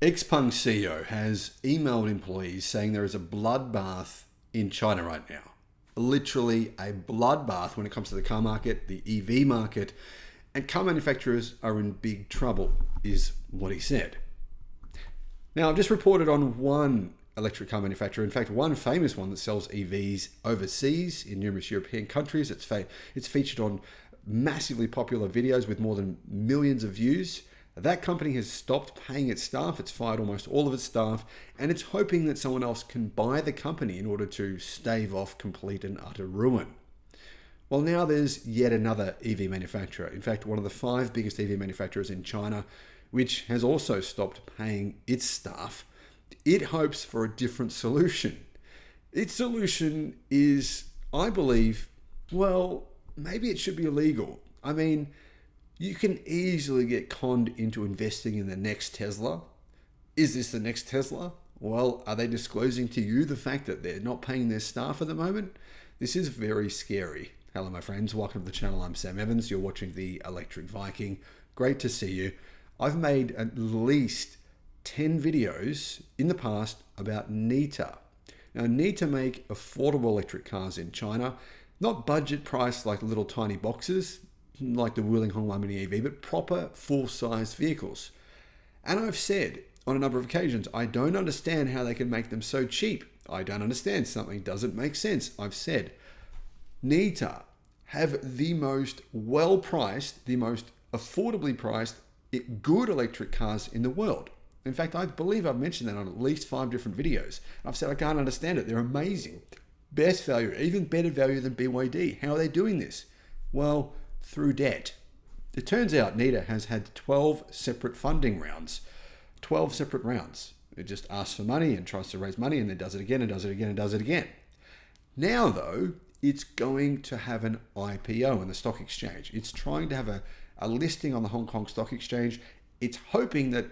Xpeng CEO has emailed employees saying there is a bloodbath in China right now. Literally a bloodbath when it comes to the car market, the EV market, and car manufacturers are in big trouble, is what he said. Now, I've just reported on one electric car manufacturer, in fact, one famous one that sells EVs overseas in numerous European countries. It's featured on massively popular videos with more than millions of views. That company has stopped paying its staff. It's fired almost all of its staff, and it's hoping that someone else can buy the company in order to stave off complete and utter ruin. Well, now there's yet another EV manufacturer. In fact, one of the 5 biggest EV manufacturers in China, which has also stopped paying its staff. It hopes for a different solution. Its solution is, I believe, well, maybe it should be illegal. I mean, you can easily get conned into investing in the next Tesla. Is this the next Tesla? Well, are they disclosing to you the fact that they're not paying their staff at the moment? This is very scary. Hello, my friends. Welcome to the channel. I'm Sam Evans. You're watching the Electric Viking. Great to see you. I've made at least 10 videos in the past about Nita. Now, Nita make affordable electric cars in China, not budget priced like little tiny boxes, like the Wuling Honghua Mini EV, but proper full-size vehicles. And I've said on a number of occasions, I don't understand how they can make them so cheap. I don't understand. Something doesn't make sense. I've said, Nita have the most well-priced, the most affordably priced, good electric cars in the world. In fact, I believe I've mentioned that on at least 5 different videos. I've said I can't understand it. They're amazing. Best value, even better value than BYD. How are they doing this? Well, through debt. It turns out Nita has had 12 separate funding rounds. 12 separate rounds. It just asks for money and tries to raise money and then does it again and does it again and does it again. Now, though, it's going to have an IPO in the stock exchange. It's trying to have a listing on the Hong Kong Stock Exchange. It's hoping that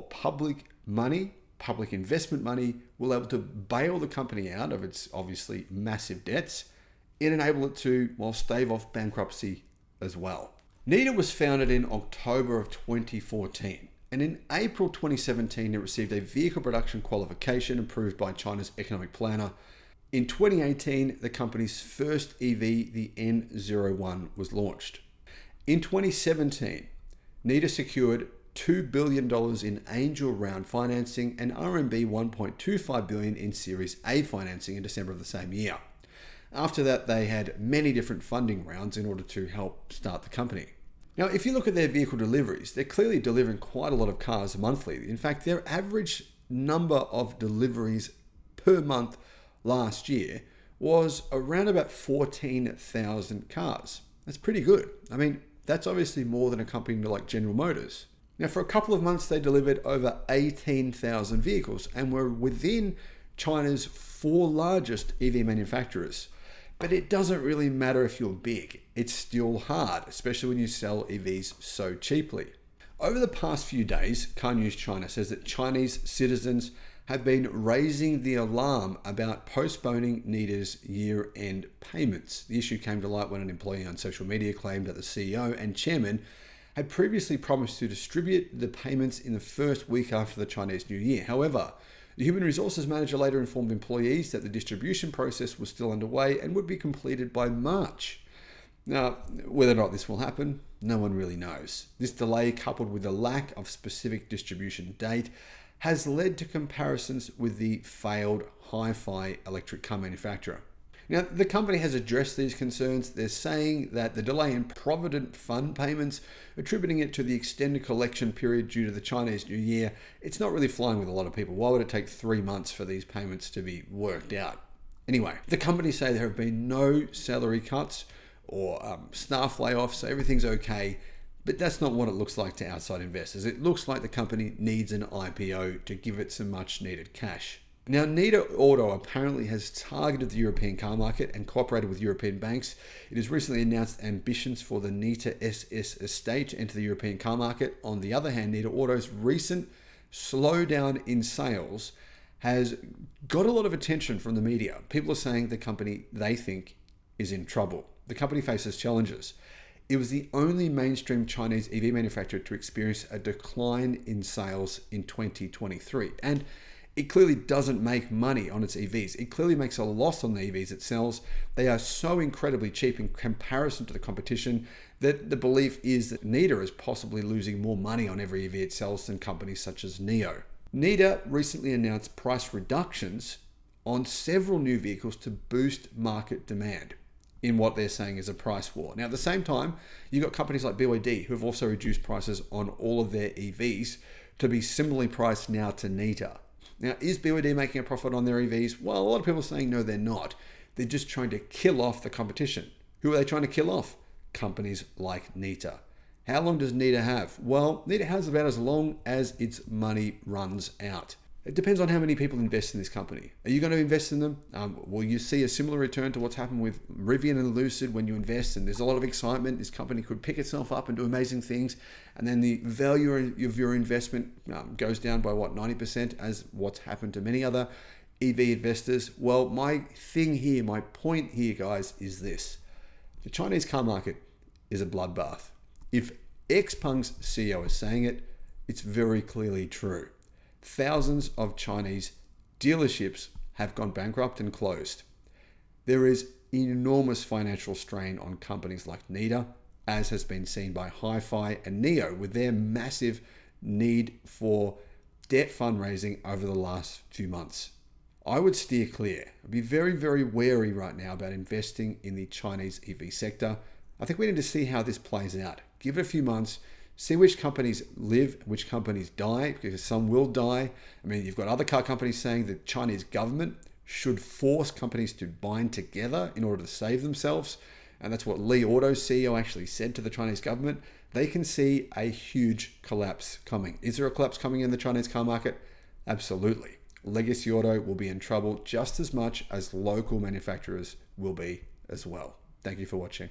public money, public investment money, will be able to bail the company out of its obviously massive debts and enable it to, stave off bankruptcy as well. Nita was founded in October of 2014, and in April 2017 it received a vehicle production qualification approved by China's economic planner. In 2018, the company's first EV, the N01, was launched. In 2017, Nita secured $2 billion in angel round financing and RMB 1.25 billion in Series A financing in December of the same year. After that, they had many different funding rounds in order to help start the company. Now, if you look at their vehicle deliveries, they're clearly delivering quite a lot of cars monthly. In fact, their average number of deliveries per month last year was around about 14,000 cars. That's pretty good. I mean, that's obviously more than a company like General Motors. Now, for a couple of months, they delivered over 18,000 vehicles and were within China's 4 largest EV manufacturers. But it doesn't really matter if you're big. It's still hard, especially when you sell EVs so cheaply. Over the past few days, Car News China says that Chinese citizens have been raising the alarm about postponing Nita's year-end payments. The issue came to light when an employee on social media claimed that the CEO and chairman had previously promised to distribute the payments in the first week after the Chinese New Year. However, the human resources manager later informed employees that the distribution process was still underway and would be completed by March. Now, whether or not this will happen, no one really knows. This delay, coupled with the lack of specific distribution date, has led to comparisons with the failed hi-fi electric car manufacturer. Now, the company has addressed these concerns. They're saying that the delay in Provident Fund payments, attributing it to the extended collection period due to the Chinese New Year, it's not really flying with a lot of people. Why would it take 3 months for these payments to be worked out? Anyway, the company say there have been no salary cuts or staff layoffs, so everything's okay. But that's not what it looks like to outside investors. It looks like the company needs an IPO to give it some much needed cash. Now, Neta Auto apparently has targeted the European car market and cooperated with European banks. It has recently announced ambitions for the Neta SS estate to enter the European car market. On the other hand, Neta Auto's recent slowdown in sales has got a lot of attention from the media. People are saying the company, they think, is in trouble. The company faces challenges. it was the only mainstream Chinese EV manufacturer to experience a decline in sales in 2023. And it clearly doesn't make money on its EVs. It clearly makes a loss on the EVs it sells. They are so incredibly cheap in comparison to the competition that the belief is that Nita is possibly losing more money on every EV it sells than companies such as NIO. Nita recently announced price reductions on several new vehicles to boost market demand in what they're saying is a price war. Now, at the same time, you've got companies like BYD who have also reduced prices on all of their EVs to be similarly priced now to Nita. Now, is BYD making a profit on their EVs? Well, a lot of people are saying no, they're not. They're just trying to kill off the competition. Who are they trying to kill off? Companies like Nita. How long does Nita have? Well, Nita has about as long as its money runs out. It depends on how many people invest in this company. Are you going to invest in them? Will you see a similar return to what's happened with Rivian and Lucid when you invest and there's a lot of excitement? This company could pick itself up and do amazing things, and then the value of your investment goes down by 90%, as what's happened to many other EV investors. Well, my point here, guys, is this. The Chinese car market is a bloodbath. If Xpeng's CEO is saying it, it's very clearly true. Thousands of Chinese dealerships have gone bankrupt and closed. There is enormous financial strain on companies like Nita, as has been seen by Hi-Fi and NIO with their massive need for debt fundraising over the last few months. I would steer clear. I'd be very, very wary right now about investing in the Chinese EV sector. I think we need to see how this plays out. Give it a few months. See which companies live, which companies die, because some will die. I mean, you've got other car companies saying the Chinese government should force companies to bind together in order to save themselves. And that's what Li Auto's CEO actually said to the Chinese government. They can see a huge collapse coming. Is there a collapse coming in the Chinese car market? Absolutely. Legacy Auto will be in trouble just as much as local manufacturers will be as well. Thank you for watching.